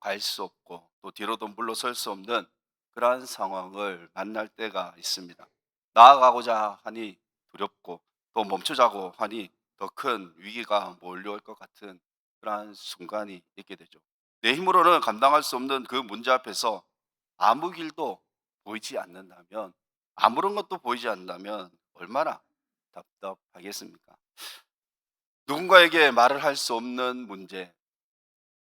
갈 수 없고 또 뒤로도 물러설 수 없는 그러한 상황을 만날 때가 있습니다. 나아가고자 하니 두렵고 또 멈추자고 하니 더 큰 위기가 몰려올 것 같은 그러한 순간이 있게 되죠. 내 힘으로는 감당할 수 없는 그 문제 앞에서 아무 길도 보이지 않는다면, 아무런 것도 보이지 않는다면 얼마나 답답하겠습니까? 누군가에게 말을 할 수 없는 문제,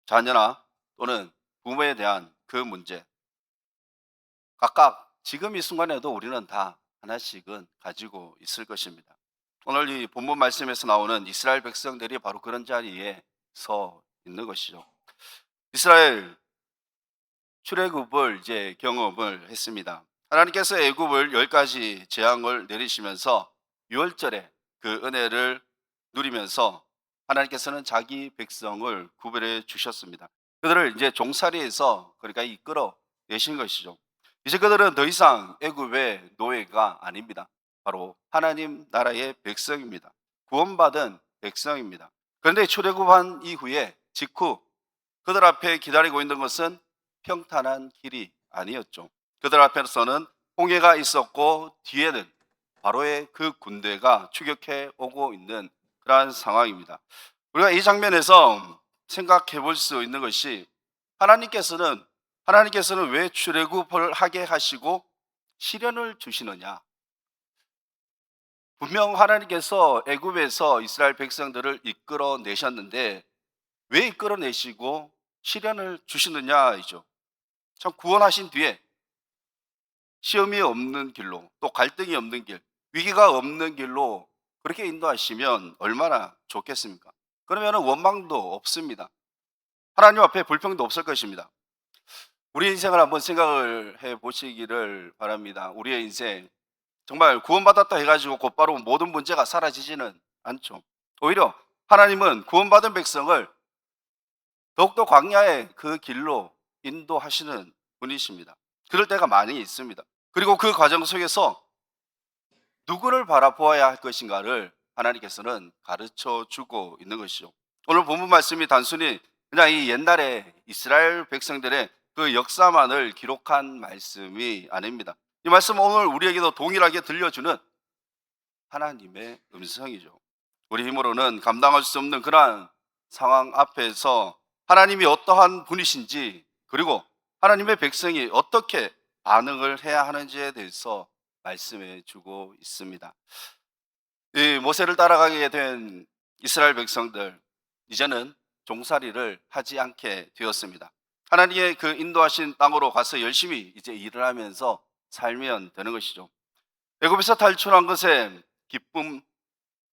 자녀나 또는 부모에 대한 그 문제, 각각 지금 이 순간에도 우리는 다 하나씩은 가지고 있을 것입니다. 오늘 이 본문 말씀에서 나오는 이스라엘 백성들이 바로 그런 자리에 서 있는 것이죠. 이스라엘 출애굽을 이제 경험을 했습니다. 하나님께서 애굽을 10가지 재앙을 내리시면서 6월절에 그 은혜를 누리면서 하나님께서는 자기 백성을 구별해 주셨습니다. 그들을 이제 종살이에서 그러니까 이끌어 내신 것이죠. 이제 그들은 더 이상 애굽의 노예가 아닙니다. 바로 하나님 나라의 백성입니다. 구원받은 백성입니다. 그런데 출애굽한 이후에 직후 그들 앞에 기다리고 있는 것은 평탄한 길이 아니었죠. 그들 앞에서는 홍해가 있었고 뒤에는 바로의 그 군대가 추격해 오고 있는 그러한 상황입니다. 우리가 이 장면에서 생각해 볼 수 있는 것이 하나님께서는 하나님께서는 왜 출애굽을 하게 하시고 시련을 주시느냐? 분명 하나님께서 애굽에서 이스라엘 백성들을 이끌어 내셨는데 왜 이끌어 내시고 시련을 주시느냐이죠. 참 구원하신 뒤에 시험이 없는 길로 또 갈등이 없는 길, 위기가 없는 길로 그렇게 인도하시면 얼마나 좋겠습니까? 그러면 원망도 없습니다. 하나님 앞에 불평도 없을 것입니다. 우리 인생을 한번 생각을 해 보시기를 바랍니다. 우리의 인생 정말 구원받았다 해가지고 곧바로 모든 문제가 사라지지는 않죠. 오히려 하나님은 구원받은 백성을 더욱더 광야의 그 길로 인도하시는 분이십니다. 그럴 때가 많이 있습니다. 그리고 그 과정 속에서 누구를 바라보아야 할 것인가를 하나님께서는 가르쳐 주고 있는 것이죠. 오늘 본문 말씀이 단순히 그냥 이 옛날에 이스라엘 백성들의 그 역사만을 기록한 말씀이 아닙니다. 이 말씀은 오늘 우리에게도 동일하게 들려주는 하나님의 음성이죠. 우리 힘으로는 감당할 수 없는 그러한 상황 앞에서 하나님이 어떠한 분이신지, 그리고 하나님의 백성이 어떻게 반응을 해야 하는지에 대해서 말씀해 주고 있습니다. 이 모세를 따라가게 된 이스라엘 백성들, 이제는 종살이를 하지 않게 되었습니다. 하나님의 그 인도하신 땅으로 가서 열심히 이제 일을 하면서 살면 되는 것이죠. 애굽에서 탈출한 것에 기쁨,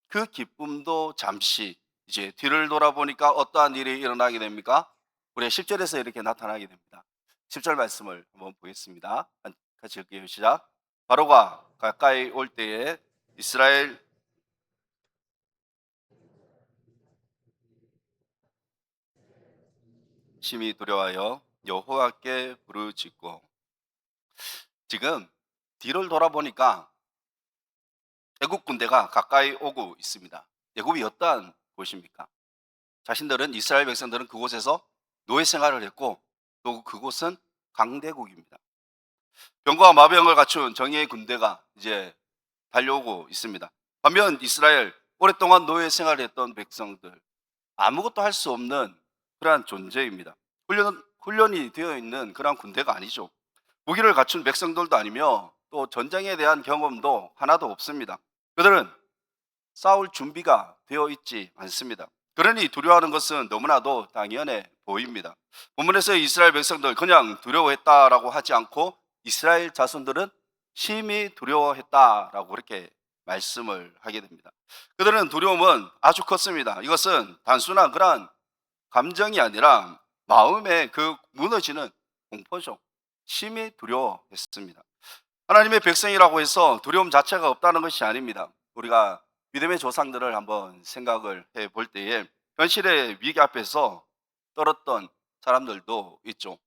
그 기쁨도 잠시 이제 뒤를 돌아보니까 어떠한 일이 일어나게 됩니까? 우리 10절에서 이렇게 나타나게 됩니다. 10절 말씀을 한번 보겠습니다. 같이 읽게요. 시작. 바로가 가까이 올 때에 이스라엘 심히 두려워하여 여호와께 부르짖고, 지금 뒤를 돌아보니까 애국 군대가 가까이 오고 있습니다. 애국이 어떠한 곳입니까? 자신들은 이스라엘 백성들은 그곳에서 노예 생활을 했고 또 그곳은 강대국입니다. 병과 마병을 갖춘 정예의 군대가 이제 달려오고 있습니다. 반면 이스라엘 오랫동안 노예 생활을 했던 백성들, 아무것도 할 수 없는 그러한 존재입니다. 훈련이 되어 있는 그러한 군대가 아니죠. 무기를 갖춘 백성들도 아니며 또 전쟁에 대한 경험도 하나도 없습니다. 그들은 싸울 준비가 되어 있지 않습니다. 그러니 두려워하는 것은 너무나도 당연해 보입니다. 본문에서 이스라엘 백성들 그냥 두려워했다라고 하지 않고 이스라엘 자손들은 심히 두려워했다라고 그렇게 말씀을 하게 됩니다. 그들은 두려움은 아주 컸습니다. 이것은 단순한 그런 감정이 아니라 마음의 그 무너지는 공포죠. 심히 두려워했습니다. 하나님의 백성이라고 해서 두려움 자체가 없다는 것이 아닙니다. 우리가 믿음의 조상들을 한번 생각을 해 볼 때에 현실의 위기 앞에서 떨었던 사람들도 있죠.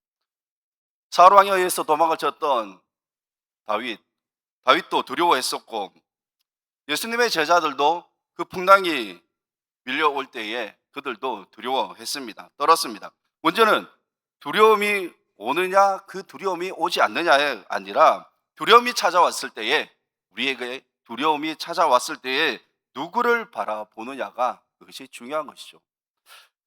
사울 왕에 의해서 도망을 쳤던 다윗, 다윗도 두려워했었고, 예수님의 제자들도 그 풍랑이 밀려올 때에 그들도 두려워했습니다. 떨었습니다. 문제는 두려움이 오느냐 그 두려움이 오지 않느냐가 아니라 두려움이 찾아왔을 때에 우리에게 두려움이 찾아왔을 때에 누구를 바라보느냐가 그것이 중요한 것이죠.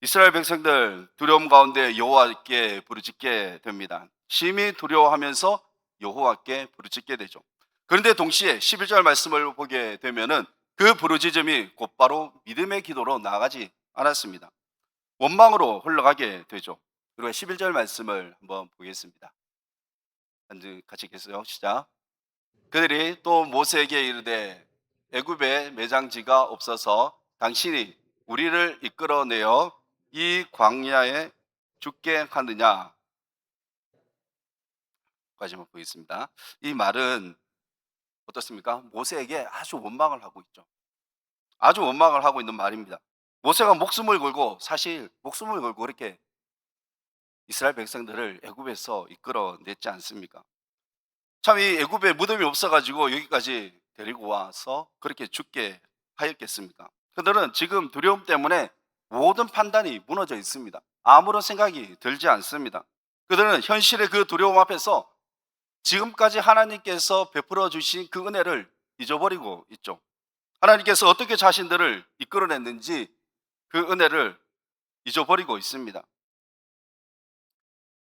이스라엘 백성들 두려움 가운데 여호와께 부르짖게 됩니다. 심히 두려워하면서 여호와께 부르짖게 되죠. 그런데 동시에 11절 말씀을 보게 되면은 그 부르짖음이 곧바로 믿음의 기도로 나아가지 않았습니다. 원망으로 흘러가게 되죠. 그리고 11절 말씀을 한번 보겠습니다. 같이 읽겠어요. 시작. 그들이 또 모세에게 이르되 애굽에 매장지가 없어서 당신이 우리를 이끌어내어 이 광야에 죽게 하느냐까지만 보겠습니다. 이 말은 어떻습니까? 모세에게 아주 원망을 하고 있죠. 아주 원망을 하고 있는 말입니다. 모세가 목숨을 걸고 사실 목숨을 걸고 그렇게 이스라엘 백성들을 애굽에서 이끌어냈지 않습니까? 참 이 애굽에 무덤이 없어 가지고 여기까지 데리고 와서 그렇게 죽게 하였겠습니까? 그들은 지금 두려움 때문에 모든 판단이 무너져 있습니다. 아무런 생각이 들지 않습니다. 그들은 현실의 그 두려움 앞에서 지금까지 하나님께서 베풀어 주신 그 은혜를 잊어버리고 있죠. 하나님께서 어떻게 자신들을 이끌어냈는지 그 은혜를 잊어버리고 있습니다.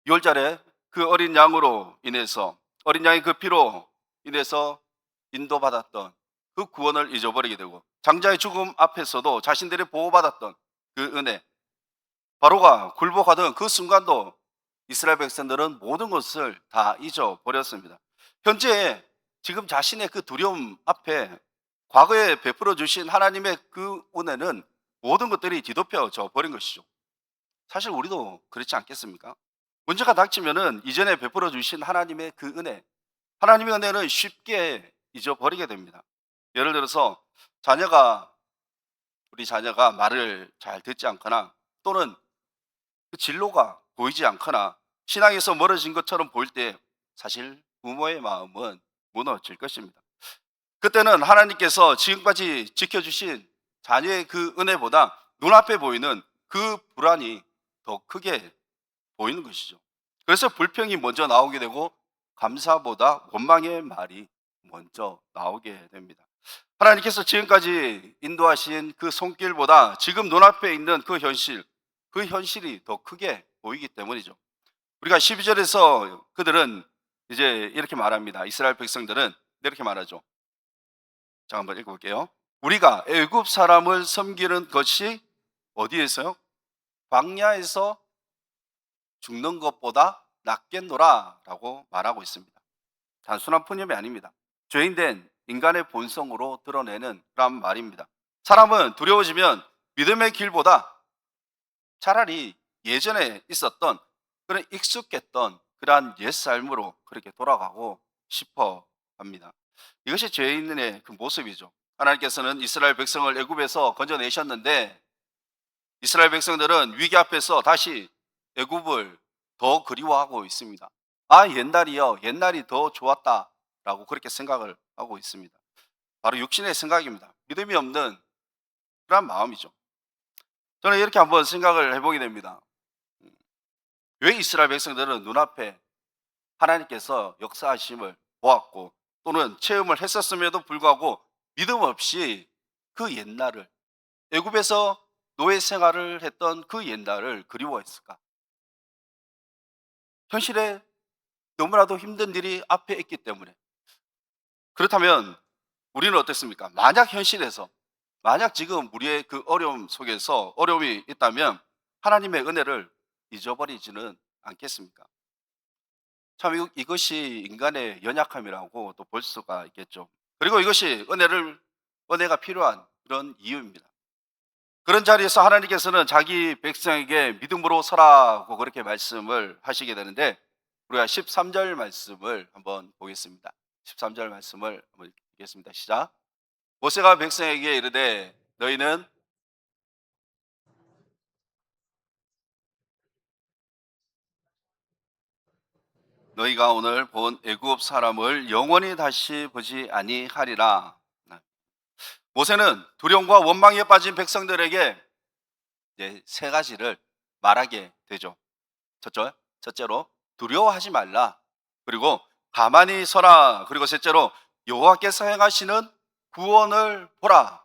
6월절에 그 어린 양으로 인해서 어린 양의 그 피로 인해서 인도받았던 그 구원을 잊어버리게 되고 장자의 죽음 앞에서도 자신들이 보호받았던 그 은혜 바로가 굴복하던 그 순간도 이스라엘 백성들은 모든 것을 다 잊어버렸습니다. 현재 지금 자신의 그 두려움 앞에 과거에 베풀어 주신 하나님의 그 은혜는 모든 것들이 뒤덮여져 버린 것이죠. 사실 우리도 그렇지 않겠습니까? 문제가 닥치면은 이전에 베풀어 주신 하나님의 그 은혜, 하나님의 은혜는 쉽게 잊어버리게 됩니다. 예를 들어서 자녀가 우리 자녀가 말을 잘 듣지 않거나 또는 그 진로가 보이지 않거나 신앙에서 멀어진 것처럼 보일 때 사실 부모의 마음은 무너질 것입니다. 그때는 하나님께서 지금까지 지켜주신 자녀의 그 은혜보다 눈앞에 보이는 그 불안이 더 크게 보이는 것이죠. 그래서 불평이 먼저 나오게 되고 감사보다 원망의 말이 먼저 나오게 됩니다. 하나님께서 지금까지 인도하신 그 손길보다 지금 눈앞에 있는 그 현실이 더 크게 보이기 때문이죠. 우리가 12절에서 그들은 이제 이렇게 말합니다. 이스라엘 백성들은 이렇게 말하죠. 자, 한번 읽어볼게요. 우리가 애굽 사람을 섬기는 것이 어디에서요? 광야에서 죽는 것보다 낫겠노라라고 말하고 있습니다. 단순한 푸념이 아닙니다. 죄인된 인간의 본성으로 드러내는 그런 말입니다. 사람은 두려워지면 믿음의 길보다 차라리 예전에 있었던 그런 익숙했던 그러한 옛 삶으로 그렇게 돌아가고 싶어 합니다. 이것이 죄인의 그 모습이죠. 하나님께서는 이스라엘 백성을 애굽에서 건져내셨는데 이스라엘 백성들은 위기 앞에서 다시 애굽을 더 그리워하고 있습니다. 아, 옛날이요. 옛날이 더 좋았다라고 그렇게 생각을 하고 있습니다. 바로 육신의 생각입니다. 믿음이 없는 그런 마음이죠. 저는 이렇게 한번 생각을 해보게 됩니다. 왜 이스라엘 백성들은 눈앞에 하나님께서 역사하심을 보았고 또는 체험을 했었음에도 불구하고 믿음 없이 그 옛날을 애굽에서 노예 생활을 했던 그 옛날을 그리워했을까? 현실에 너무나도 힘든 일이 앞에 있기 때문에. 그렇다면 우리는 어떻습니까? 만약 지금 우리의 그 어려움 속에서 어려움이 있다면 하나님의 은혜를 잊어버리지는 않겠습니까? 참 이것이 인간의 연약함이라고 또 볼 수가 있겠죠. 그리고 이것이 은혜가 필요한 그런 이유입니다. 그런 자리에서 하나님께서는 자기 백성에게 믿음으로 서라고 그렇게 말씀을 하시게 되는데 우리가 13절 말씀을 한번 보겠습니다. 13절 말씀을 한번 읽겠습니다. 시작. 모세가 백성에게 이르되 너희가 오늘 본 애굽 사람을 영원히 다시 보지 아니하리라. 모세는 두려움과 원망에 빠진 백성들에게 이제 세 가지를 말하게 되죠. 첫째, 첫째로 두려워하지 말라. 그리고 가만히 서라. 그리고 셋째로 여호와께서 행하시는 구원을 보라.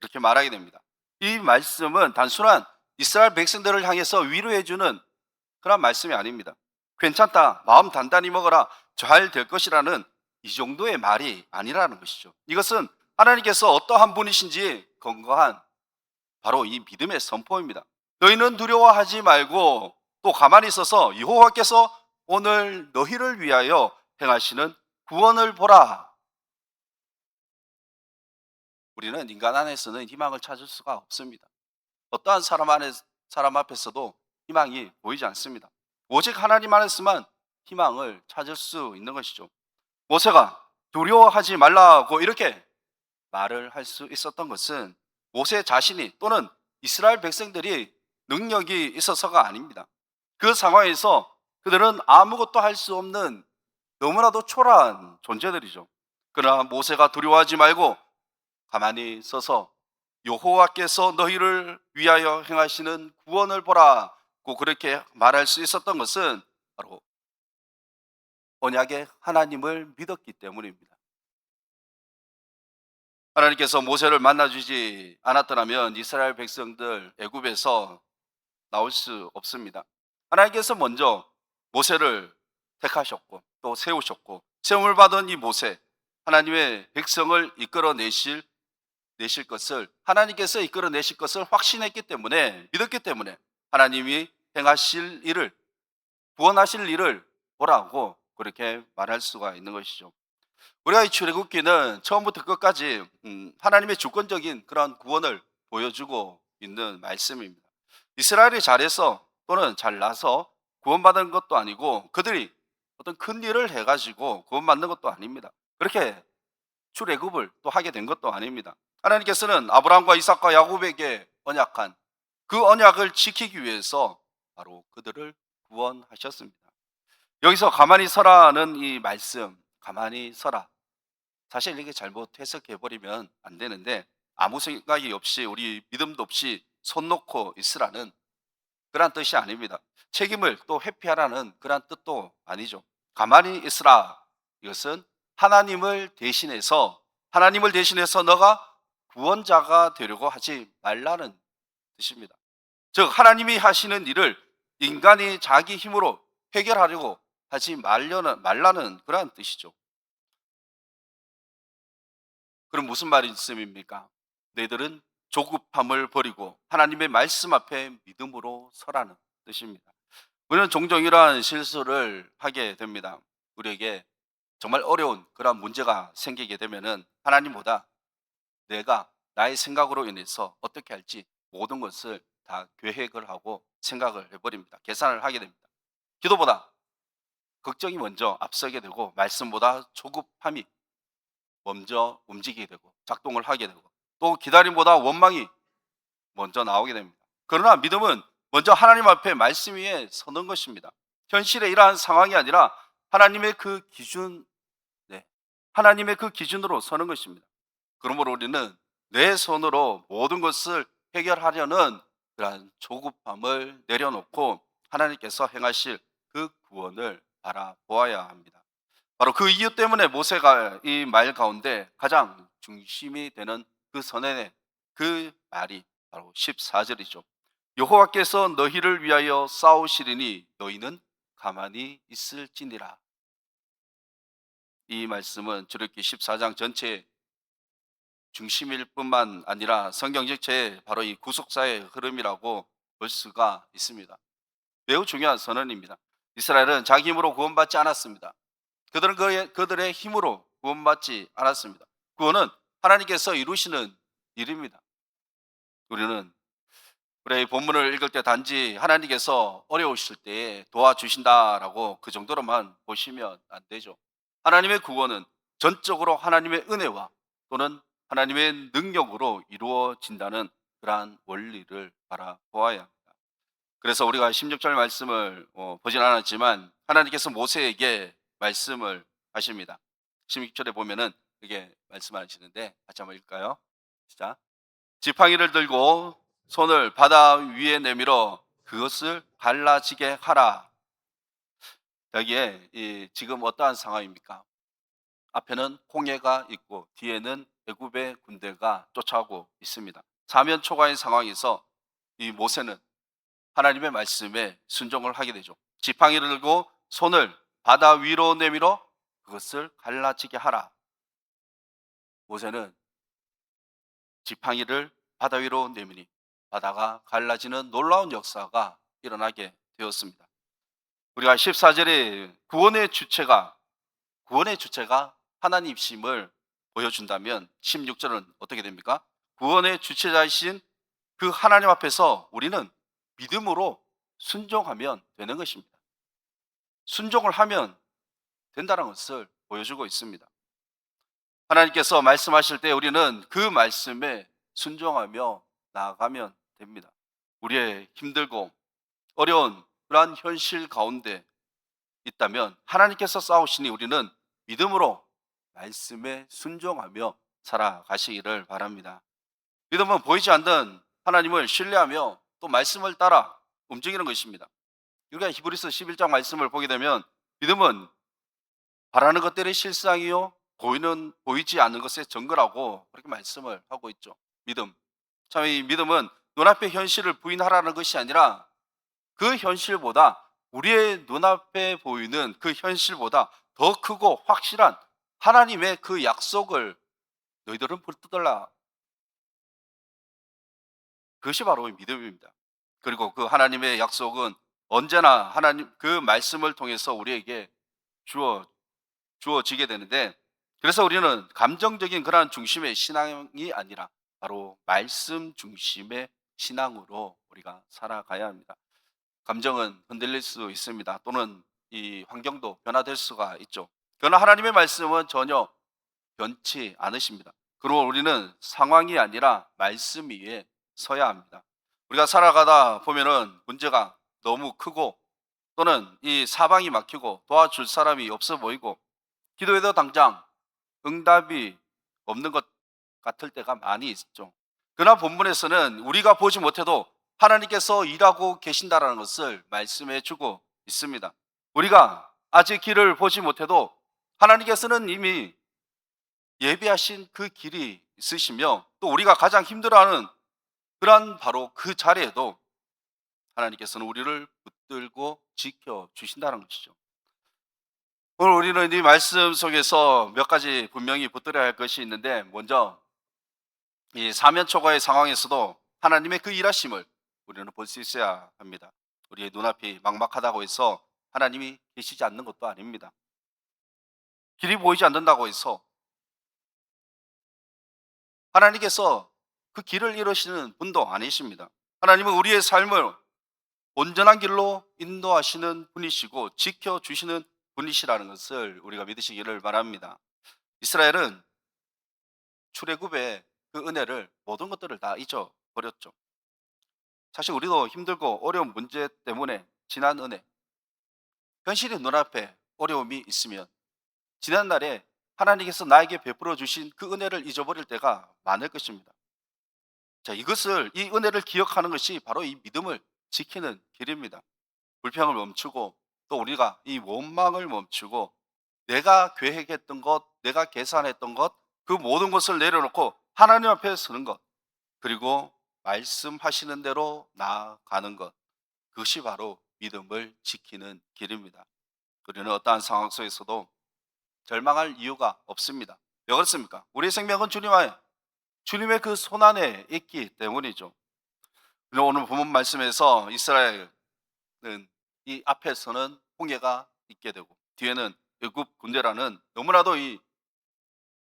이렇게 말하게 됩니다. 이 말씀은 단순한 이스라엘 백성들을 향해서 위로해 주는 그런 말씀이 아닙니다. 괜찮다. 마음 단단히 먹어라. 잘 될 것이라는 이 정도의 말이 아니라는 것이죠. 이것은 하나님께서 어떠한 분이신지 근거한 바로 이 믿음의 선포입니다. 너희는 두려워하지 말고 또 가만히 있어서 여호와께서 오늘 너희를 위하여 행하시는 구원을 보라. 우리는 인간 안에서는 희망을 찾을 수가 없습니다. 어떠한 사람 앞에서도 희망이 보이지 않습니다. 오직 하나님 안에서만 희망을 찾을 수 있는 것이죠. 모세가 두려워하지 말라고 이렇게 말을 할 수 있었던 것은 모세 자신이 또는 이스라엘 백성들이 능력이 있어서가 아닙니다. 그 상황에서 그들은 아무것도 할 수 없는 너무나도 초라한 존재들이죠. 그러나 모세가 두려워하지 말고 가만히 서서 여호와께서 너희를 위하여 행하시는 구원을 보라고 그렇게 말할 수 있었던 것은 바로 언약의 하나님을 믿었기 때문입니다. 하나님께서 모세를 만나주지 않았더라면 이스라엘 백성들 애굽에서 나올 수 없습니다. 하나님께서 먼저 모세를 택하셨고 또 세우셨고 세움을 받은 이 모세, 하나님의 백성을 내실 것을 하나님께서 이끌어내실 것을 확신했기 때문에 믿었기 때문에 하나님이 행하실 일을 구원하실 일을 보라고 그렇게 말할 수가 있는 것이죠. 우리가 이 출애굽기는 처음부터 끝까지 하나님의 주권적인 그런 구원을 보여주고 있는 말씀입니다. 이스라엘이 잘해서 또는 잘나서 구원받은 것도 아니고 그들이 어떤 큰 일을 해가지고 구원받는 것도 아닙니다. 그렇게 출애굽을 또 하게 된 것도 아닙니다. 하나님께서는 아브라함과 이삭과 야곱에게 언약한 그 언약을 지키기 위해서 바로 그들을 구원하셨습니다. 여기서 가만히 서라는 이 말씀, 가만히 서라. 사실 이게 잘못 해석해 버리면 안 되는데 아무 생각이 없이 우리 믿음도 없이 손 놓고 있으라는 그런 뜻이 아닙니다. 책임을 또 회피하라는 그런 뜻도 아니죠. 가만히 있으라. 이것은 하나님을 대신해서 너가 구원자가 되려고 하지 말라는 뜻입니다. 즉 하나님이 하시는 일을 인간이 자기 힘으로 해결하려고 하지 말라는 그러한 뜻이죠. 그럼 무슨 말씀입니까? 너희들은 조급함을 버리고 하나님의 말씀 앞에 믿음으로 서라는 뜻입니다. 우리는 종종 이러한 실수를 하게 됩니다. 우리에게 정말 어려운 그런 문제가 생기게 되면은 하나님보다 내가 나의 생각으로 인해서 어떻게 할지 모든 것을 다 계획을 하고 생각을 해버립니다. 계산을 하게 됩니다. 기도보다 걱정이 먼저 앞서게 되고 말씀보다 조급함이 먼저 움직이게 되고 작동을 하게 되고 또 기다림보다 원망이 먼저 나오게 됩니다. 그러나 믿음은 먼저 하나님 앞에 말씀 위에 서는 것입니다. 현실의 이러한 상황이 아니라 하나님의 그 기준, 하나님의 그 기준으로 서는 것입니다. 그러므로 우리는 내 손으로 모든 것을 해결하려는 그러한 조급함을 내려놓고 하나님께서 행하실 그 구원을 바라보아야 합니다. 바로 그 이유 때문에 모세가 이 말 가운데 가장 중심이 되는 그 선언의 그 말이 바로 14절이죠. 여호와께서 너희를 위하여 싸우시리니 너희는 가만히 있을지니라. 이 말씀은 출애굽기 14장 전체의 중심일 뿐만 아니라 성경 전체의 바로 이 구속사의 흐름이라고 볼 수가 있습니다. 매우 중요한 선언입니다. 이스라엘은 자기 힘으로 구원받지 않았습니다. 그들은 그들의 힘으로 구원받지 않았습니다. 구원은 하나님께서 이루시는 일입니다. 우리는 우리 본문을 읽을 때 단지 하나님께서 어려우실 때에 도와주신다라고 그 정도로만 보시면 안 되죠. 하나님의 구원은 전적으로 하나님의 은혜와 또는 하나님의 능력으로 이루어진다는 그러한 원리를 바라보아야 합니다. 그래서 우리가 16절 말씀을 보진 않았지만 하나님께서 모세에게 말씀을 하십니다. 16절에 보면은 이게 말씀하시는데 같이 한번 읽을까요? 시작. 지팡이를 들고 손을 바다 위에 내밀어 그것을 갈라지게 하라. 여기에 지금 어떠한 상황입니까? 앞에는 홍해가 있고 뒤에는 애굽의 군대가 쫓아오고 있습니다. 사면 초가의 상황에서 이 모세는 하나님의 말씀에 순종을 하게 되죠. 지팡이를 들고 손을 바다 위로 내밀어 그것을 갈라지게 하라. 모세는 지팡이를 바다 위로 내미니 바다가 갈라지는 놀라운 역사가 일어나게 되었습니다. 우리가 14절에 구원의 주체가 하나님심을 보여준다면 16절은 어떻게 됩니까? 구원의 주체자이신 그 하나님 앞에서 우리는 믿음으로 순종하면 되는 것입니다. 순종을 하면 된다는 것을 보여주고 있습니다. 하나님께서 말씀하실 때 우리는 그 말씀에 순종하며 나아가면 됩니다. 우리의 힘들고 어려운 그러한 현실 가운데 있다면 하나님께서 싸우시니 우리는 믿음으로 말씀에 순종하며 살아가시기를 바랍니다. 믿음은 보이지 않는 하나님을 신뢰하며 또 말씀을 따라 움직이는 것입니다. 우리가 히브리서 11장 말씀을 보게 되면 믿음은 바라는 것들의 실상이요 보이지 않는 것의 증거라고 그렇게 말씀을 하고 있죠. 믿음. 참 이 믿음은 눈앞의 현실을 부인하라는 것이 아니라 그 현실보다 우리의 눈앞에 보이는 그 현실보다 더 크고 확실한 하나님의 그 약속을 너희들은 붙들라. 그것이 바로 믿음입니다. 그리고 그 하나님의 약속은 언제나 하나님 그 말씀을 통해서 우리에게 주어 주어지게 되는데, 그래서 우리는 감정적인 그러한 중심의 신앙이 아니라 바로 말씀 중심의 신앙으로 우리가 살아가야 합니다. 감정은 흔들릴 수 있습니다. 또는 이 환경도 변화될 수가 있죠. 그러나 하나님의 말씀은 전혀 변치 않으십니다. 그리고 우리는 상황이 아니라 말씀 위에 서야 합니다. 우리가 살아가다 보면은 문제가 너무 크고 또는 이 사방이 막히고 도와줄 사람이 없어 보이고 기도해도 당장 응답이 없는 것 같을 때가 많이 있죠. 그러나 본문에서는 우리가 보지 못해도 하나님께서 일하고 계신다라는 것을 말씀해 주고 있습니다. 우리가 아직 길을 보지 못해도 하나님께서는 이미 예비하신 그 길이 있으시며 또 우리가 가장 힘들어하는 그러한 바로 그 자리에도 하나님께서는 우리를 붙들고 지켜 주신다는 것이죠. 오늘 우리는 이 말씀 속에서 몇 가지 분명히 붙들어야 할 것이 있는데, 먼저 이 사면초가의 상황에서도 하나님의 그 일하심을 우리는 볼 수 있어야 합니다. 우리의 눈앞이 막막하다고 해서 하나님이 계시지 않는 것도 아닙니다. 길이 보이지 않는다고 해서 하나님께서 그 길을 이루시는 분도 아니십니다. 하나님은 우리의 삶을 온전한 길로 인도하시는 분이시고 지켜주시는 분이시라는 것을 우리가 믿으시기를 바랍니다. 이스라엘은 출애굽의 그 은혜를 모든 것들을 다 잊어버렸죠. 사실 우리도 힘들고 어려운 문제 때문에 지난 은혜, 현실이 눈앞에 어려움이 있으면 지난날에 하나님께서 나에게 베풀어 주신 그 은혜를 잊어버릴 때가 많을 것입니다. 자, 이 은혜를 기억하는 것이 바로 이 믿음을 지키는 길입니다. 불평을 멈추고 또 우리가 이 원망을 멈추고 내가 계획했던 것, 내가 계산했던 것, 그 모든 것을 내려놓고 하나님 앞에 서는 것, 그리고 말씀하시는 대로 나아가는 것, 그것이 바로 믿음을 지키는 길입니다. 우리는 어떠한 상황 속에서도 절망할 이유가 없습니다. 왜 그렇습니까? 우리의 생명은 주님의 그 손안에 있기 때문이죠. 그리고 오늘 본문 말씀에서 이스라엘은 이 앞에서는 홍해가 있게 되고 뒤에는 애굽 군대라는 너무나도 이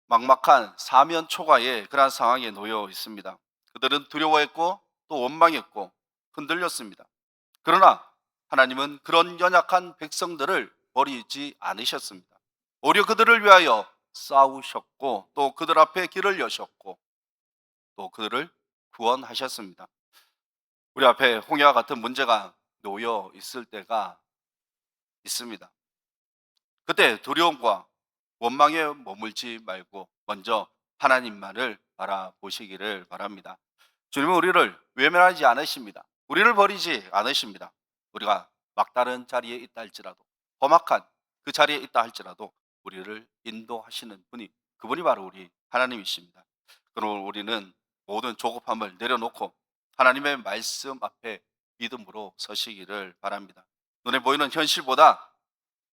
막막한 사면 초가의 그러한 상황에 놓여 있습니다. 그들은 두려워했고 또 원망했고 흔들렸습니다. 그러나 하나님은 그런 연약한 백성들을 버리지 않으셨습니다. 오히려 그들을 위하여 싸우셨고 또 그들 앞에 길을 여셨고 또 그들을 구원하셨습니다. 우리 앞에 홍해와 같은 문제가 놓여 있을 때가 있습니다. 그때 두려움과 원망에 머물지 말고 먼저 하나님만을 바라보시기를 바랍니다. 주님은 우리를 외면하지 않으십니다. 우리를 버리지 않으십니다. 우리가 막다른 자리에 있다 할지라도 험악한 그 자리에 있다 할지라도 우리를 인도하시는 분이, 그분이 바로 우리 하나님이십니다. 그럼 우리는 모든 조급함을 내려놓고 하나님의 말씀 앞에 믿음으로 서시기를 바랍니다. 눈에 보이는 현실보다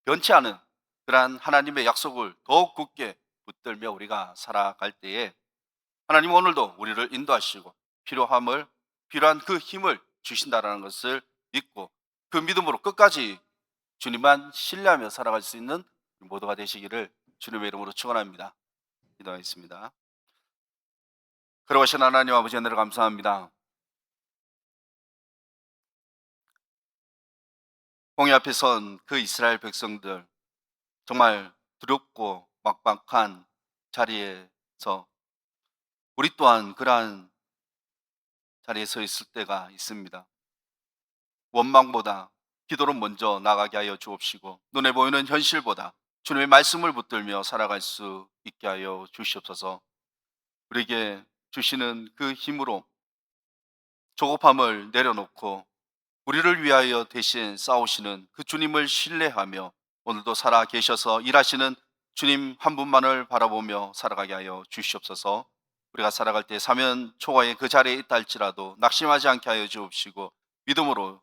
변치 않은 그러한 하나님의 약속을 더욱 굳게 붙들며 우리가 살아갈 때에 하나님 오늘도 우리를 인도하시고 필요한 그 힘을 주신다라는 것을 믿고, 그 믿음으로 끝까지 주님만 신뢰하며 살아갈 수 있는 모두가 되시기를 주님의 이름으로 축원합니다. 기도하겠습니다. 그러하신 하나님 아버지, 은혜를 감사합니다. 홍해 앞에 선 그 이스라엘 백성들, 정말 두렵고 막막한 자리에서 우리 또한 그러한 자리에 서 있을 때가 있습니다. 원망보다 기도로 먼저 나가게 하여 주옵시고, 눈에 보이는 현실보다 주님의 말씀을 붙들며 살아갈 수 있게 하여 주시옵소서. 우리에게 주시는 그 힘으로 조급함을 내려놓고 우리를 위하여 대신 싸우시는 그 주님을 신뢰하며 오늘도 살아 계셔서 일하시는 주님 한 분만을 바라보며 살아가게 하여 주시옵소서. 우리가 살아갈 때 사면 초과의 그 자리에 있다 할지라도 낙심하지 않게 하여 주옵시고, 믿음으로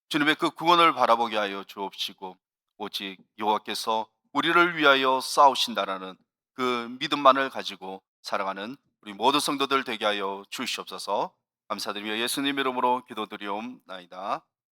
주님의 그 구원을 바라보게 하여 주옵시고, 오직 여호와께서 우리를 위하여 싸우신다라는 그 믿음만을 가지고 살아가는 우리 모든 성도들 되게 하여 주시옵소서. 감사드리며 예수님 이름으로 기도드리옵나이다.